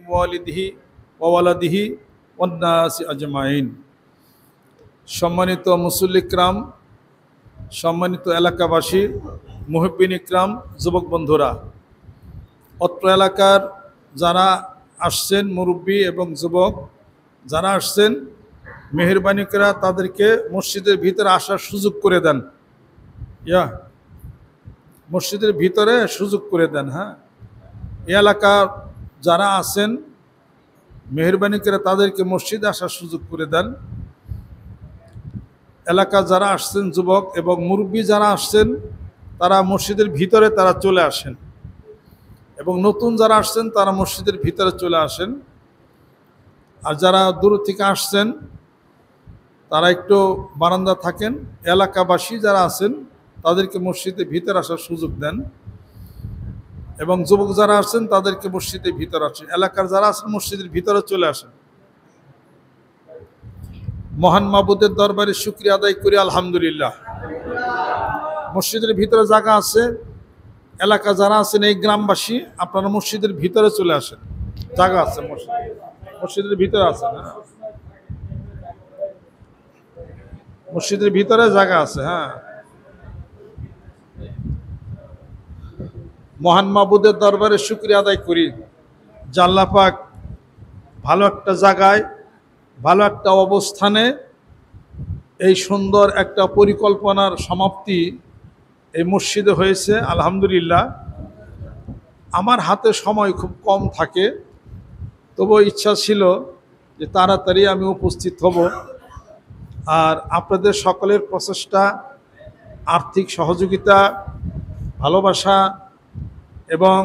ওয়ালিদিহি ওয়া ওয়ালাদিহি ওয়ান নাসি আজমাইন। সম্মানিত মুসল্লি ইকরাম, সম্মানিত এলাকাবাসী, মুহিব্বিন ইকরাম, যুবক বন্ধুরা, অত্র এলাকার যারা আসছেন, মুরব্বী এবং যুবক যারা আসছেন, মেহেরবানি করে তাদেরকে মসজিদের ভিতরে আসার সুযোগ করে দেন। মসজিদের ভিতরে সুযোগ করে দেন। হ্যাঁ, এই এলাকার যারা আছেন, মেহেরবানি করে তাদেরকে মসজিদে আসার সুযোগ করে দেন। এলাকা যারা আসছেন, যুবক এবং মুরব্বী যারা আসছেন, তারা মসজিদের ভিতরে তারা চলে আসেন, এবং নতুন যারা আসছেন তারা মসজিদের ভিতরে চলে আসেন। আর যারা দূর থেকে আসছেন তারা একটু বারান্দা থাকেন। এলাকাবাসী যারা আছেন তাদেরকে মসজিদের ভিতরে আসার সুযোগ দেন, এবং যুবক যারা আসছেন তাদেরকে মসজিদের ভিতরে আসেন। এলাকার যারা আছেন মসজিদের ভিতরে চলে আসেন। মহান মাবুদের দরবারে শুকরিয়া আদায় করি, আলহামদুলিল্লাহ। মসজিদের ভিতরে জায়গা আছে। এলাকা যারা আছেন, এই গ্রামবাসী, আপনারা মসজিদের ভিতরে চলে আসেন। জায়গা আছে, মসজিদের ভিতরে আছেন। হ্যাঁ, মসজিদের ভিতরে জায়গা আছে। হ্যাঁ, মহান মাবুদের দরবারে শুকরিয়া আদায় করি যে আল্লাহ পাক ভালো একটা জায়গায়, ভালো একটা অবস্থানে এই সুন্দর একটা পরিকল্পনার সমাপ্তি এই মসজিদে হয়েছে, আলহামদুলিল্লাহ। আমার হাতে সময় খুব কম থাকে, তবুও ইচ্ছা ছিল যে তাড়াতাড়ি আমি উপস্থিত হব। আর আপনাদের সকলের প্রচেষ্টা, আর্থিক সহযোগিতা, ভালোবাসা এবং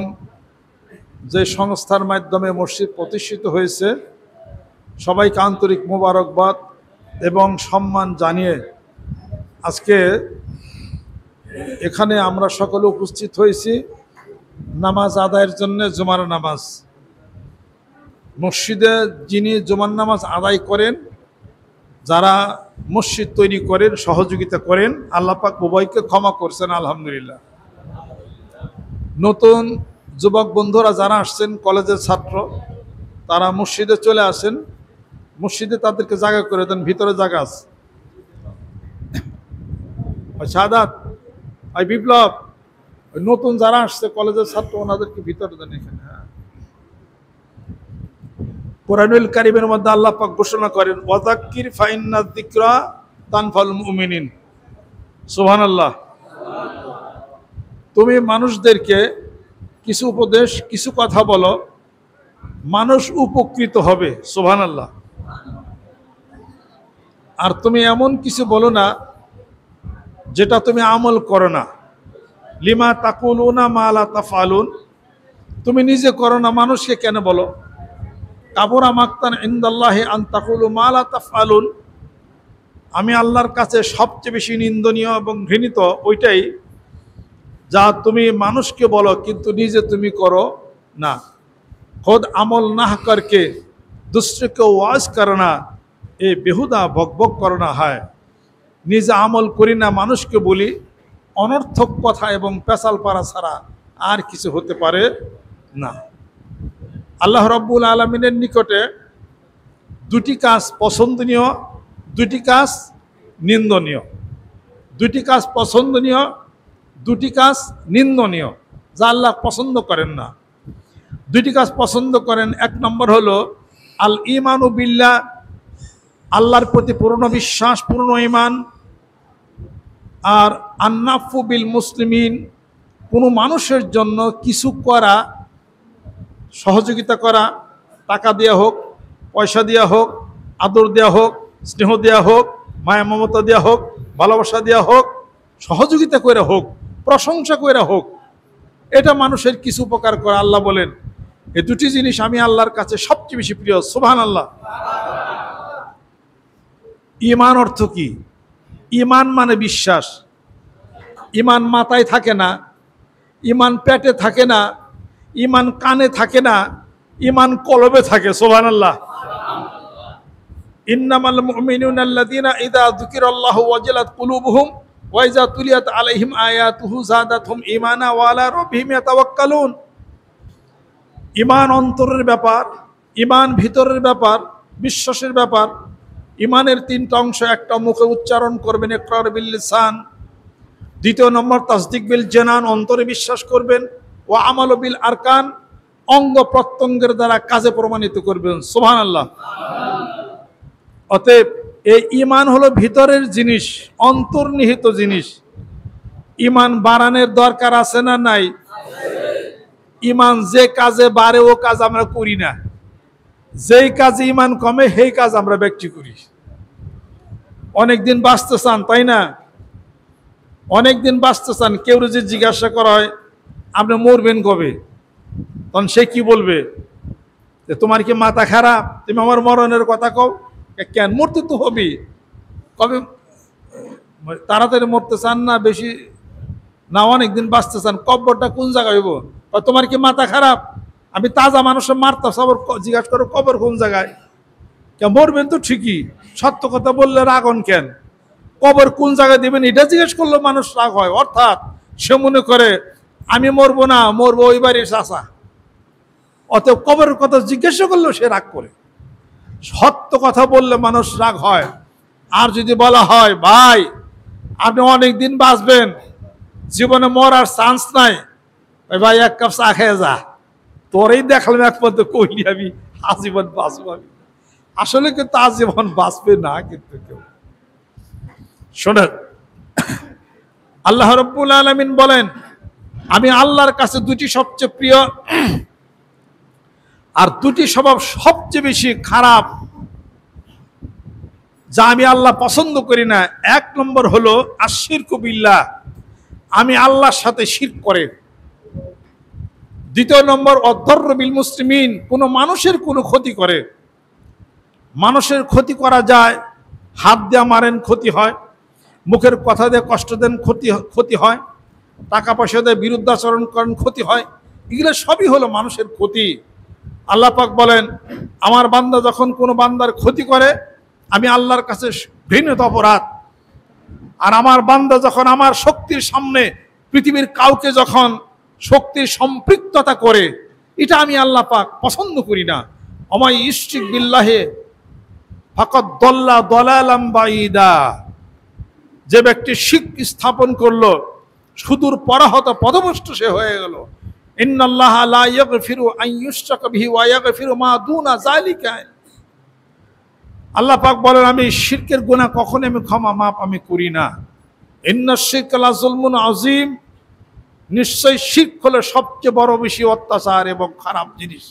যে সংস্থার মাধ্যমে মসজিদ প্রতিষ্ঠিত হয়েছে, সবাইকে আন্তরিক মোবারকবাদ এবং সম্মান জানিয়ে আজকে এখানে আমরা সকলে উপস্থিত হয়েছি নামাজ আদায়ের জন্য। জুমার নামাজ মসজিদে যিনি জুমার নামাজ আদায় করেন, যারা মসজিদ তৈরি করেন, সহযোগিতা করেন, আল্লাহ পাক উভয়কে ক্ষমা করছেন, আলহামদুলিল্লাহ। নতুন যুবক বন্ধুরা যারা আসছেন, কলেজের ছাত্র, তারা মসজিদে চলে আসেন। মসজিদে তাদেরকে জায়গা করে দেন, ভিতরে জায়গা আছে। সাদাত, বিপ্লব, নতুন যারা আসছে কলেজের ছাত্র, ওনাদেরকে ভিতরে দেন এখানে। হ্যাঁ, কোরআনুল কারীমের মধ্যে আল্লাহ পাক ঘোষণা করেন, ওয়াযাক্কির ফাইন্নায যিকরা তানফাউল মুমিনিন। সুবহানাল্লাহ। তুমি মানুষদেরকে কিছু উপদেশ, কিছু কথা বলো, মানুষ উপকৃত হবে। সুবহানাল্লাহ। আর তুমি এমন কিছু বলো না যেটা তুমি আমল করো না। লিমা তাকুলুনা মা লা তাফআলুন। তুমি নিজে করো না, মানুষকে কেন বলো? কাবুরা মাকতান ইনদাল্লাহি আন তাকুলু মা লা তাফআলুন। আমি আল্লাহর কাছে সবচেয়ে বেশি নিন্দনীয় এবং ঘৃণিত ওইটাই, যা তুমি মানুষকে বলো কিন্তু নিজে তুমি করো না। খুদ আমল না করকে दूसरे को ওয়াজ করনা, এ বেহুদা বকবক করনা হয়। নিজে আমল করি না, মানুষকে বলি, অনর্থক কথা এবং পেশাল পাড়া ছাড়া আর কিছু হতে পারে না। আল্লাহ রাব্বুল আলামিনের নিকটে দুটি কাজ পছন্দনীয়, দুটি কাজ নিন্দনীয়। দুটি কাজ পছন্দনীয়, দুটি কাজ নিন্দনীয়, যা আল্লাহ পছন্দ করেন না। দুটি কাজ পছন্দ করেন। এক নম্বর হলো আল ঈমানু বিল্লাহ, আল্লাহর প্রতি পূর্ণ বিশ্বাস, পূর্ণ ঈমান। আর আন্নাফু বিল মুসলিমিন, কোনো মানুষের জন্য কিছু করা, সহযোগিতা করা, টাকা দেওয়া হোক, পয়সা দেওয়া হোক, আদর দেওয়া হোক, স্নেহ দেওয়া হোক, মায়া মমতা দেওয়া হোক, ভালোবাসা দেওয়া হোক, সহযোগিতা করে হোক, প্রশংসা করে হোক, এটা মানুষের কিছু উপকার করা। আল্লাহ বলেন এই দুটি জিনিস আমি আল্লাহর কাছে সবচেয়ে বেশি প্রিয়। সুবহানাল্লাহ। ঈমান অর্থ কি? ঈমান মানে বিশ্বাস। ঈমান মাথায় থাকে না, ঈমান পেটে থাকে না, ঈমান কানে থাকে না, ঈমান কলবে থাকে। সুবহানাল্লাহ। ইন্নামাল মুমিনুনা আল্লাযীনা ইযা যুকিরাল্লাহু ওয়াজিলাত কুলুবুহুম ওয়া ইযা তুলিয়াত আলাইহিম আয়াতুহু যাদাতহুম ঈমানা ওয়া আলা রাব্বিহিম ইয়াতাওয়াক্কালুন। ইমান অন্তরের ব্যাপার, ইমান ভিতরের ব্যাপার, বিশ্বাসের ব্যাপার। ইমানের তিনটা অংশ, একটা মুখে উচ্চারণ করবেন, ইকরার বিল লিসান, দ্বিতীয় নম্বর তাসদিক বিল জানান, অন্তরে বিশ্বাস করবেন, ও আমাল বিল আরকান, অঙ্গ প্রত্যঙ্গের দ্বারা কাজে প্রমাণিত করবেন। সুবহানাল্লাহ। অতএব এই ইমান হলো ভিতরের জিনিস, অন্তর্নিহিত জিনিস। ইমান বাড়ানোর দরকার আছে না নাই? ইমান যে কাজে বাড়ে ও কাজ আমরা করি না, যেই কাজে ইমান কমে সেই কাজ আমরা ব্যক্তি করি। অনেকদিন বাঁচতে চান, তাই না? অনেকদিন বাঁচতে চান, কেউ যদি জিজ্ঞাসা করা হয় আপনি মরবেন কবে, তখন সে কি বলবে? যে তোমার কি মাথা খারাপ, তুমি আমার মরণের কথা কও? কেন, মরতে তো হবি। কবে? তাড়াতাড়ি মরতে চান না বেশি না, অনেকদিন বাঁচতে চান, কবরটা কোন জায়গায় হইব? তোমার কি মাথা খারাপ? আমি তাজা মানুষের মারতাম, সবার জিজ্ঞাসা করো কবর কোন জায়গায়। কেন, মরবেন তো ঠিকই, সত্য কথা বললে রাগন কেন? কবর কোন জায়গায় দেবেন এটা জিজ্ঞেস করলে মানুষ রাগ হয়। অর্থাৎ সে মনে করে আমি মরবো না, মরবো ওই বাড়ির চাচা। অতএব কবরের কথা জিজ্ঞাসা করলেও সে রাগ করে। সত্য কথা বললে মানুষ রাগ হয়। আর যদি বলা হয় ভাই আপনি অনেক দিন বাঁচবেন, জীবনে মরার চান্স নাই, ভাই এক কাপ চা খেয়ে যা, তোরই দেখলাম এক পর্যন্ত কইলি আমি আজীবন বাঁচবো। আমি আসলে কিন্তু আজীবন বাঁচবে না কিন্তু কেউ। শোনেন, আল্লাহ রাব্বুল আলামিন বলেন আমি আল্লাহর কাছে দুটি সবচেয়ে প্রিয় আর দুটি স্বভাব সবচেয়ে বেশি খারাপ, যা আমি আল্লাহ পছন্দ করি না। এক নম্বর হলো আশিরকু বিল্লাহ, আমি আল্লাহর সাথে শিরক করে। দ্বিতীয় নম্বর অদ্দর্র বিল মুসলিমিন, কোনো মানুষের কোনো ক্ষতি করে। মানুষের ক্ষতি করা যায়, হাত দিয়ে মারেন ক্ষতি হয়, মুখের কথা দিয়ে কষ্ট দেন ক্ষতি হয়, টাকা পয়সা দিয়ে বিরুদ্ধাচরণ করেন ক্ষতি হয়। এগুলো সবই হলো মানুষের ক্ষতি। আল্লাহ পাক বলেন আমার বান্দা যখন কোনো বান্দার ক্ষতি করে আমি আল্লাহর কাছে ঘৃণিত অপরাধ। আর আমার বান্দা যখন আমার শক্তির সামনে পৃথিবীর কাউকে যখন শক্তির সম্পৃক্ততা করে, এটা আমি আল্লাহ পাক পছন্দ করি না। আমায় ইশরিক বিল্লাহে ফাকাদ দাল্লা দালালাম বাঈদা, যে ব্যক্তি শিরক স্থাপন করলো সুদূর পরাহত পদভ্রষ্ট সে হয়ে গেল। ইন্নাল্লাহা লা ইয়াগফিরু আন ইউশরাকা বিহি ওয়া ইয়াগফিরু মা দুনা যালিকা। আল্লাহ পাক বলেন আমি শিরকের গুনাহ কখনো আমি ক্ষমা মাপ আমি করি না। ইন্নাশ শিরকা লা যুলমুন আযীম, নিশ্চয় শিরক হলো সবচেয়ে বড় বেশি অত্যাচার এবং খারাপ জিনিস।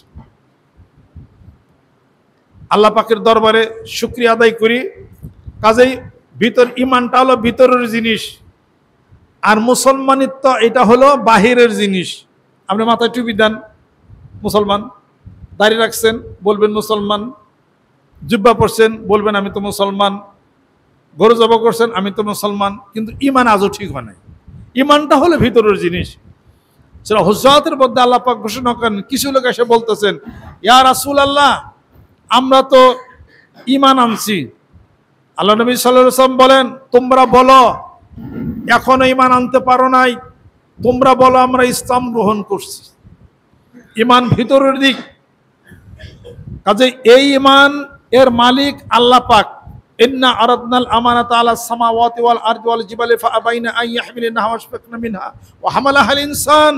আল্লাহ পাকের দরবারে শুকরিয়া আদায় করি। কাজেই ভিতর ইমানটা হলো ভিতরের জিনিস, আর মুসলমানিত্ব এটা হলো বাহিরের জিনিস। আপনি মাথায় টুপি দেন মুসলমান, দাড়ি রাখছেন বলবেন মুসলমান, জুব্বা পরছেন বলবেন আমি তো মুসলমান, গরু জবাই করছেন আমি তো মুসলমান, কিন্তু ইমান আজও ঠিক হয় নাই। ইমানটা হলো ভিতরের জিনিস। সেটা হুজরাতের মধ্যে আল্লাহ পাক ঘোষণা করেন, কিছু লোক এসে বলতেছেন ইয়া রাসূলুল্লাহ আমরা তো ইমান আনছি। আল্লাহ নবী সাল্লাল্লাহু আলাইহি ওয়াসাল্লাম বলেন তোমরা বলো এখনো ইমান আনতে পারো নাই, তোমরা বলো আমরা ইসলাম গ্রহণ করছি। ইমান ভিতরের দিক। কাজে এই ইমান এর মালিক আল্লাহ পাক। ইন্না আরাদনাল আমানাতা আলাস সামাওয়াতি ওয়াল আরদি ওয়াল জিবালি ফাআবাইনা আন ইয়াহমিলনাহা ওয়াশফাকনা মিনহা ওয়া হামালাহাল ইনসান,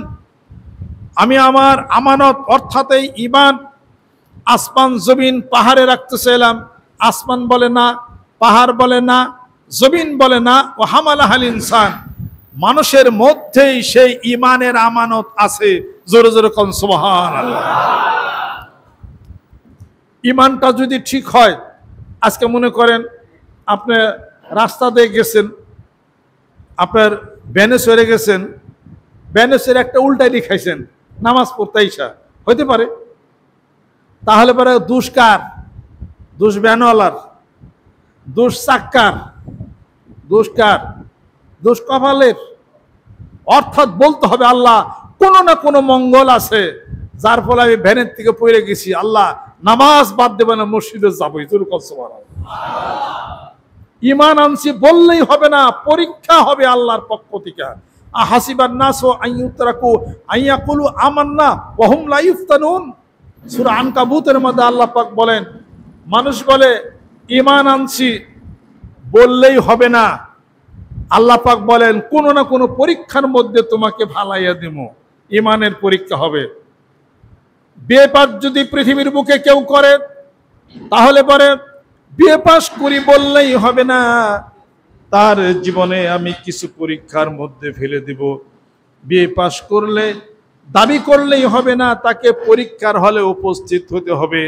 আমি আমার আমানত অর্থাৎ এই ইমান আসমান জমিন পাহাড়ে রাখতে চাইলাম, আসমান বলে না, পাহাড় বলে না, জমিন বলে না, ওয়া হামালাহাল ইনসান, মানুষের মধ্যেই সেই ইমানের আমানত আছে। জোরে জোরে কোন সুবহানাল্লাহ। ইমানটা যদি ঠিক হয়, আজকে মনে করেন আপনি রাস্তা দিয়ে গেছেন, আপনার ভ্যানে চড়ে গেছেন, ভ্যানে চড়ে একটা উল্টাই খাইছেন, নামাজ পড়তে আইসা হইতে পারে, তাহলে পরে দোষ কার? দোষ ভ্যানওয়ালার, দোষ চাক্কার, দোষ কার? দোষ কপালের। অর্থাৎ বলতে হবে আল্লাহ কোনো না কোনো মঙ্গল আছে যার ফলে আমি ভ্যানের থেকে পড়ে গেছি, আল্লাহ নামাজ বাদ দেবে না, মসজিদে যাবো। ইমান আনছি বললেই হবে না, পরীক্ষা হবে আল্লাহর পক্ষ থেকে। আহাসিবান নাসু আন ইউতরাকু আন ইয়াকুলু আমান্না ওয়া হুম লা ইফতানুন। সূরা আনকাবুতের মধ্যে আল্লাহ পাক বলেন, মানুষ বলে ঈমান আনছি বললেই হবে না। আল্লাহ পাক বলেন, কোনো না কোনো পরীক্ষার মধ্যে তোমাকে ফালাইয়া দেব, ঈমানের পরীক্ষা হবে। বিয়ে পাস যদি পৃথিবীর বুকে কেউ করে, তাহলে পরে বিয়ে পাস করি বললেই হবে না, তার জীবনে আমি কিছু পরীক্ষার মধ্যে ফেলে দেব। বিয়ে পাস করলে দাবি করলেই হবে না, তাকে পরীক্ষার হলে উপস্থিত হতে হবে।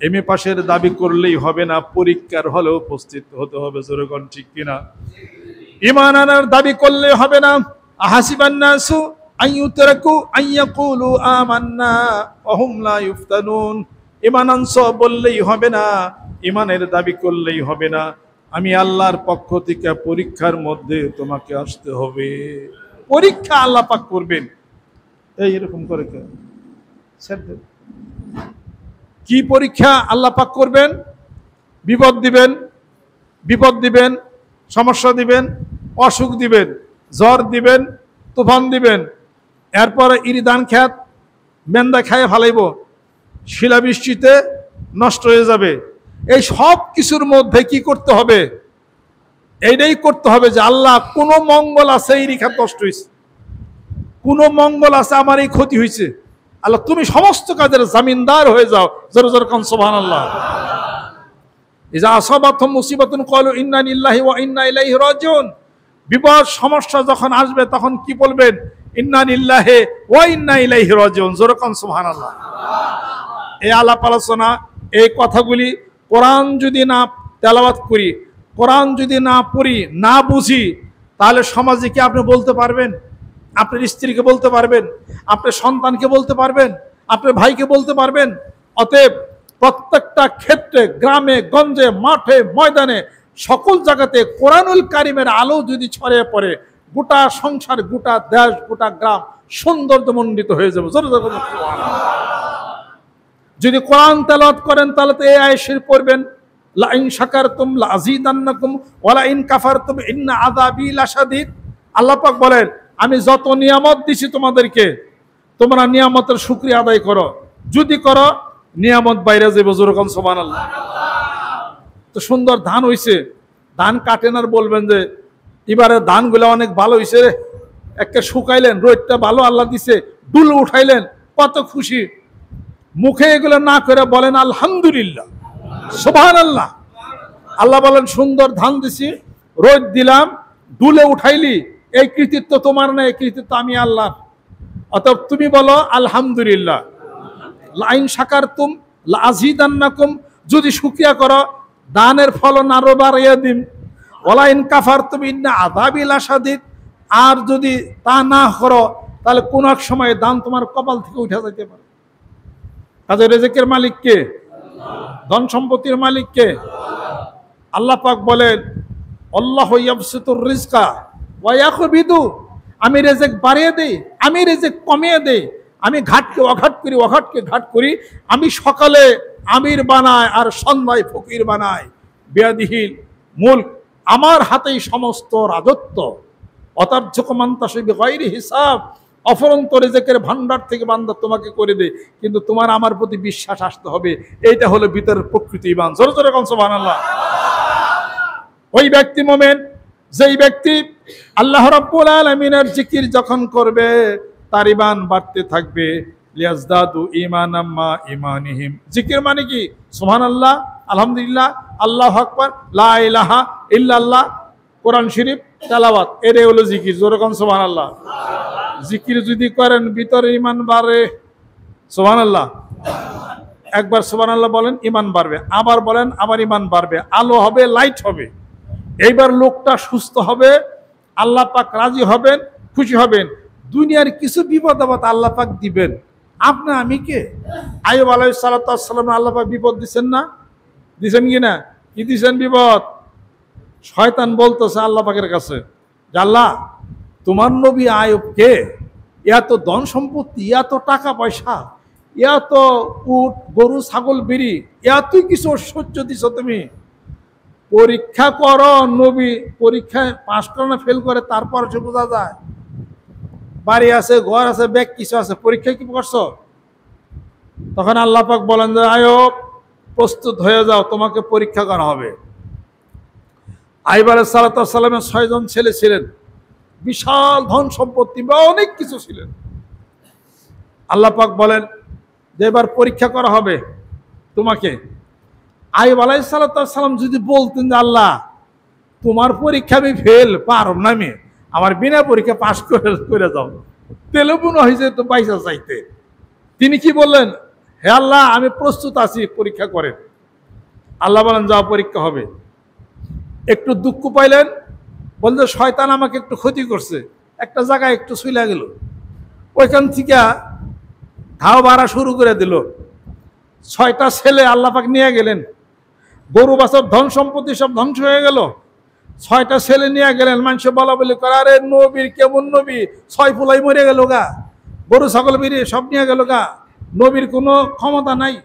এমএ পাশের দাবি করলেই হবে না, পরীক্ষার হলে উপস্থিত হতে হবে। জোরগণ ঠিক কিনা? ঈমান আনার দাবি করলে হবে না। আহাসিবান নাসু আন ইউতরাকু আন ইয়াকুলু আমান্না ওয়া হুম লা ইফতানুন। ঈমান আনছো বললেই হবে না, ঈমানের দাবি করলেই হবে না, আমি আল্লাহর পক্ষ থেকে পরীক্ষার মধ্যে তোমাকে আসতে হবে। পরীক্ষা আল্লাহ পাক করবেন। এই এরকম করে কি পরীক্ষা আল্লাহ পাক করবেন? বিপদ দিবেন, সমস্যা দিবেন, অসুখ দিবেন, জ্বর দিবেন, তুফান দিবেন। এরপরে ইরিদান খ্যাত মেন্দা খায় ফালাইব, শিলাবৃষ্টিতে নষ্ট হয়ে যাবে। এই সব কিছুর মধ্যে কি করতে হবে? এইটাই করতে হবে যে আল্লাহ, কোনো মঙ্গল আছে এই রেখা নষ্ট হয়েছে, কোনো মঙ্গল আছে আমার এই ক্ষতি হয়েছে, আল্লাহ তুমি সমস্ত কাজের জামিনদার হয়ে যাও। জোরে জোরে কান সুবহানাল্লাহ। ইজা আসাবাতুহুম মুসিবাতুন ক্বালু ইন্না লিল্লাহি ওয়া ইন্না ইলাইহি রাজিউন। বিপদ সমস্যা যখন আসবে তখন কি বলবেন? ইন্না লিল্লাহি ওয়া ইন্না ইলাইহি রাজিউন। জোরে কান সুবহানাল্লাহ। এই আলাপ আলোচনা, এই কথাগুলি কোরআন যদি না তেলাওয়াত করি, কোরআন যদি না পড়ি, না বুঝি, তাহলে সমাজে কি আপনি বলতে পারবেন? আপনার স্ত্রীকে বলতে পারবেন? আপনার সন্তানকে বলতে পারবেন? আপনার ভাইকে বলতে পারবেন? অতএব প্রত্যেকটা ক্ষেত্রে, গ্রামে গঞ্জে, মাঠে ময়দানে, সকল জায়গাতে কোরআনুল কারিমের আলো যদি ছড়িয়ে পড়ে, গোটা সংসার, গোটা দেশ, গোটা গ্রাম সৌন্দর্যমণ্ডিত হয়ে যাবে। জোরে জোরে সুবহানাল্লাহ। যদি কোরআন তেলাওয়াত করেন তাহলে তো এই আয়াত পড়বেন, লা ইন শাকারতুম লা আযীদান্নাকুম ওয়া লা ইন কাফারতুম ইন্না আযাবি লাশাদীদ। আল্লাহ পাক বলেন, আমি যত নিয়ামত দিছি তোমাদেরকে, তোমরা নিয়ামতের শুকরিয়া আদায় করো, যদি করো নিয়ামত বাইরে যাবে। জোরে কান সুবহানাল্লাহ। তো সুন্দর ধান হইছে, ধান কাটেন আর বলবেন যে এবারে ধানগুলো অনেক ভালো হইছে রে, একটা শুকাইলেন, রোদটা ভালো আল্লাহ দিছে, ডুল উঠাইলেন, কত খুশি। মুখে এগুলো না করে বলেন আলহামদুলিল্লাহ, সুবহানাল্লাহ। আল্লাহ বলেন সুন্দর ধান দিছি, রোদ দিলাম, ডুলে উঠাইলি, এই কৃতিত্ব তোমার না, এই কৃতিত্ব আমি আল্লাহ। অতএব তুমি বলো আলহামদুলিল্লাহ। লা ইন শাকারতুম লা আযীদান্নাকুম, যদি শুকরিয়া করো দানের ফলন আরো বাড়িয়ে দিন। ওয়ালা ইন কাফারতুম ইন্না আযাবি লাশাদীদ, আর যদি তা না করো তাহলে কোন এক সময় দান তোমার কপাল থেকে উঠে যেতে পারে। কাজে রিজিকের মালিক কে? ধন সম্পত্তির মালিক কে? আল্লাহ পাক বলেন, আল্লাহু ইয়াবসুতুর রিজকা ওয়া ইয়াকবিদু, আমি রিজিক বাড়িয়ে দেই, আমি রিজিক কমিয়ে দেই, আমি ঘাটকে অঘাট করি, অঘাটকে ঘাট করি, আমি সকালে আমির বানাই আর সন্ধ্যায় ফকির বানাই। বিয়াদিহিল মুলক, আমার হাতেই সমস্ত রাজত্ব। অতার্যকমান্তাসি বিগাইরি হিসাব, অফরন্ত রিজিকের ভান্ডার থেকে বান্দা তোমাকে করে দে, কিন্তু তোমার আমার প্রতি বিশ্বাস আসতে হবে। এইটা হলো ভিতরের প্রকৃতি ঈমান। জোরে জোরে কান সুবহানাল্লাহ। ওই ব্যক্তি মুমিন, যেই ব্যক্তি আল্লাহ রাব্বুল আলামিনের জিকির যখন করবে তার ঈমান বাড়তে থাকবে। লিয়াজদাদু ঈমানাম মা ঈমানিহিম। জিকির মানে কি? সুবহানাল্লাহ, আলহামদুলিল্লাহ, আল্লাহু আকবার, লা ইলাহা ইল্লাল্লাহ, কোরআন শরীফ তেলাওয়াত, এটাই হলো জিকির। জোরে কান সুবহানাল্লাহ। জিকির যদি করেন ভিতরে ঈমান বাড়ে। সুবহানাল্লাহ। একবার সুবহানাল্লাহ বলেন, ঈমান বাড়বে, আবার বলেন, আবার ঈমান বাড়বে, আলো হবে, লাইট হবে। এইবার লোকটা সুস্থ হবে, আল্লাহ পাক রাজি হবেন, খুশি হবেন। দুনিয়ার কিছু বিপদ আপদ আল্লাহ পাক দিবেন, আপনি আমি কে? আইয়ুব আলাইহিস সালাতু ওয়াস সালাম আল্লাহ পাক বিপদ দিবেন না? দিবেন কি না? কি দিবেন বিপদ? শয়তান বলতেছে আল্লাহ পাকের কাছে যে আল্লাহ, তোমার নবী আইয়ুবকে এত ধন সম্পত্তি, এত টাকা পয়সা, এত উট গরু ছাগল বেরি, এতই কিছু ঐশ্বর্য দিছ তুমি, পরীক্ষা করো। নবী পরীক্ষায় পাস করে না ফেল করে তারপর সে বোঝা যায়। বাড়ি আছে, ঘর আছে, ব্যাগ কিছু আছে, পরীক্ষা কি করছো? তখন আল্লাহ পাক বলেন যে আয়ব প্রস্তুত হয়ে যাও, তোমাকে পরীক্ষা করা হবে। আইয়ুব আলাইহিস সালামের 6 জন ছেলে ছিলেন, বিশাল ধন সম্পত্তি বা অনেক কিছু ছিলেন। আল্লাহ পাক বলেন যে এবার পরীক্ষা করা হবে তোমাকে। আইয়ুব আলাইহিস সালাম যদি বলতেন যে আল্লাহ তোমার পরীক্ষা আমি ফেল পারব না, আমি আমার বিনা পরীক্ষা পাশ করে যাও, তেলেবুন হয়েছে তো পয়সা চাইতে। তিনি কি বললেন, হে আল্লাহ আমি প্রস্তুত আছি, পরীক্ষা করেন। আল্লাহ বলেন যাও পরীক্ষা হবে। একটু দুঃখ পাইলেন, বলতে শয়তান আমাকে একটু ক্ষতি করছে, একটা জায়গায় একটু শুইলা গেল, ওইখান থেকে ধাও বাড়া শুরু করে দিল। 6টা ছেলে আল্লাহ পাক নিয়ে গেলেন, গরু বাছর ধন সম্পত্তি সব ধ্বংস হয়ে গেল। 6টা ছেলে নিয়ে গেলেন, মানুষ বলা বলি করে আরে নবীর কেমন নবী, 6 ফুলাই মরে গেল গা, গরু ছাগল বিড়ি সব নিয়ে গেল গা, নবীর কোনো ক্ষমতা নাই।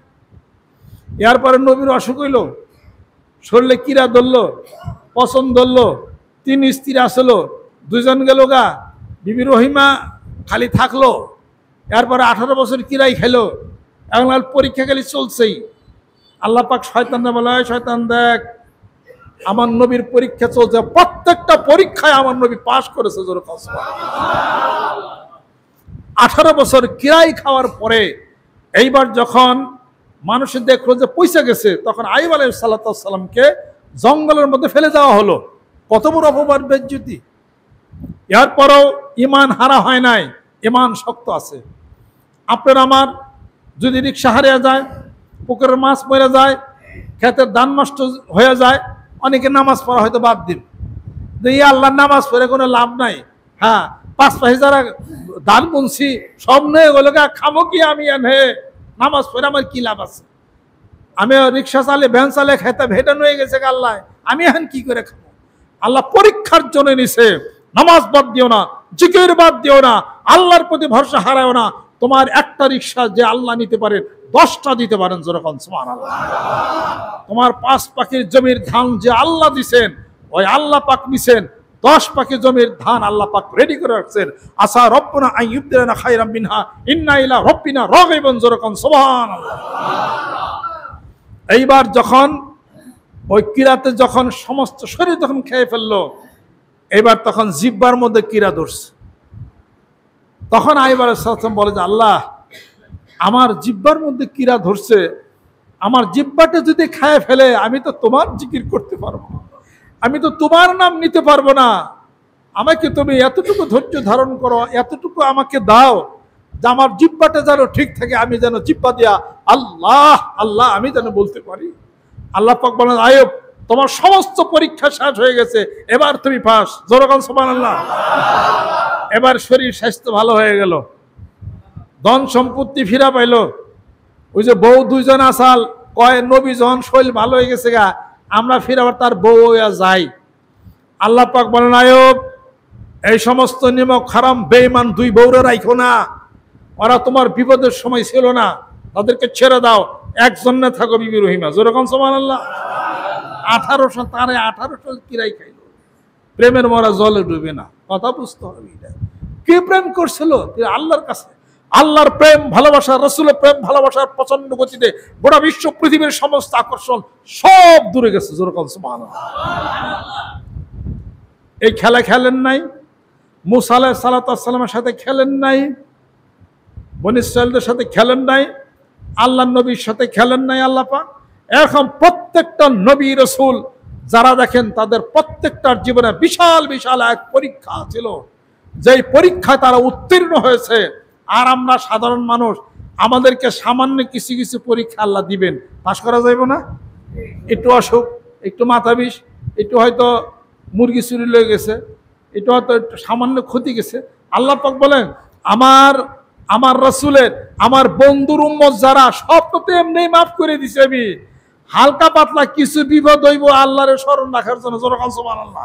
এরপরে নবীর অসুখ হইল, শরীরে কিরা ধরল, পছন্দ ধরল, 3 স্ত্রী আসলো, 2 জন গেল গা, বিবি রহিমা খালি থাকলো। এরপরে 18 বছর কিরাই খেলো, এখন পরীক্ষা খালি চলছেই। আল্লাহ পাক শয়তানরা বলে, শয়তান দেখ আমার নবীর পরীক্ষা চলছে, প্রত্যেকটা পরীক্ষায় আমার নবী পাশ করেছে। 18 বছর কিরাই খাওয়ার পরে এইবার যখন মানুষ দেখলো যে পয়সা গেছে, তখন আইয়ুব আলাইহিস সালামকে জঙ্গলের মধ্যে ফেলে দেওয়া হলো। কত বড় অপমান বেজ্জতি! এরপরও ইমান হারা হয় নাই, ইমান শক্ত আছে। আপনার আমার যদি রিক্সা হারিয়ে যায়, পুকুরের মাছ মরে যায়, ক্ষেতের ধান নষ্ট হয়ে যায়, অনেকে নামাজ পড়া হয়তো বাদ দিন, যে আল্লাহর নামাজ পড়ে কোনো লাভ নাই। হ্যাঁ, 5 পাঁচ যারা ধান বুনছি সব নিয়ে গেলো গা, খামো কি আমি হে, নামাজ পড়ে আমার কি লাভ আছে? আমি রিক্সা চালে ভ্যান চালে খেতে ভেটান হয়ে গেছে আল্লাহ, আমি এখন কি করে খাবো? আল্লাহ পরীক্ষার জন্য নিছে। নামাজ বাদ দিও না, জিকির বাদ দিও না, আল্লাহর প্রতি ভরসা হারাও না। তোমার একটা রিক্সা যে আল্লাহ নিতে পারেন, 10টা দিতে পারেন। যেরকম সুবহানাল্লাহ। তোমার 5 পাখির জমির ধান যে আল্লাহ দিছেন, ওই আল্লাহ পাক নিছেন। 10 পাখি জমির ধান আল্লাহ পাক রেডি করে রাখছেন। আসা রব্বুনা আন ইউবদিলানা খায়রাম মিনহা ইন্না ইলা রাব্বিনা রাগিবুন। যেরকম সুবহানাল্লাহ। এইবার যখন ওই কিরাতে যখন সমস্ত শরীর যখন খেয়ে ফেললো, এবার তখন জিহ্বার মধ্যে কিরা ধরছে। তখন আইয়ুব আলাইহিস সালাম বলে যে আল্লাহ আমার জিহ্বার মধ্যে কিরা ধরছে, আমার জিহ্বাটা যদি খেয়ে ফেলে আমি তো তোমার জিকির করতে পারবো না, আমি তো তোমার নাম নিতে পারবো না। আমাকে তুমি এতটুকু ধৈর্য ধারণ করো, এতটুকু আমাকে দাও যে আমার জিহ্বাটা যেন ঠিক থাকে, আমি যেন জিহ্বা দিয়া আল্লাহ আল্লাহ আমি যেন বলতে পারি। আল্লাহ পাক বলেন আইয়ুব তোমার সমস্ত পরীক্ষা শেষ হয়ে গেছে, এবার তুমি পাস। যেরকম সুবহানাল্লাহ। এবার শরীর স্বাস্থ্য ভালো হয়ে গেল, ধন সম্পত্তি ফিরা পাইল। ওই যে বউ 2 জন আসাল কয় নবী যখন শরীর ভালো হয়ে গেছে গা, আমরা ফিরাবার তার বউ হইয়া যাই। আল্লাহ পাক বলেন আইয়ুব এই সমস্ত নিমক হারাম বেঈমান 2 বউরে রাখো না, ওরা তোমার বিপদের সময় ছিল না, তাদেরকে ছেড়ে দাও, একজনে থাকো বিবি রহিমা। যেরকম সুবহানাল্লাহ। 1800 তারে 1800 কিরাই খাইল। প্রেমের মরা জলে ডুবে না, কথা বুঝতে হবে। এটা কি প্রেম করছিল আল্লাহর কাছে, আল্লাহর প্রেম ভালোবাসা, রাসূলের প্রেম ভালোবাসার প্রচন্ড গতিতে গোটা বিশ্ব পৃথিবীর সমস্ত আকর্ষণ সব দূরে গেছে। যেরকম সুবহানাল্লাহ। এই খেলা খেলেন নাই, মুসা আলাইহিস সালামের সাথে খেলেন নাই, বনী ইসরাঈলদের সাথে খেলেন নাই, আল্লাহর নবীর সাথে খেলেন নাই আল্লাহ পাক। এখন প্রত্যেকটা নবী রাসূল যারা দেখেন তাদের প্রত্যেকটার জীবনে বিশাল বিশাল এক পরীক্ষা ছিল, যেই পরীক্ষায় তারা উত্তীর্ণ হয়েছে। আর আমরা সাধারণ মানুষ, আমাদেরকে সামান্য কিছু কিছু পরীক্ষা আল্লাহ দিবেন, পাস করা যাইব না? একটু অসুখ, একটু মাথা বিষ, একটু হয়তো মুরগি চুরি লয়ে গেছে, একটু হয়তো একটু সামান্য ক্ষতি গেছে, আল্লাহ পাক বলেন আমার রাসূলের আমার বন্ধুর উম্মত যারা সব তো এমনি মাফ করে দিছি আমি, হালকা পাতলা কিছু বিপদ হইব আল্লাহর স্মরণ রাখার জন্য। যেরকম সুবহানাল্লাহ।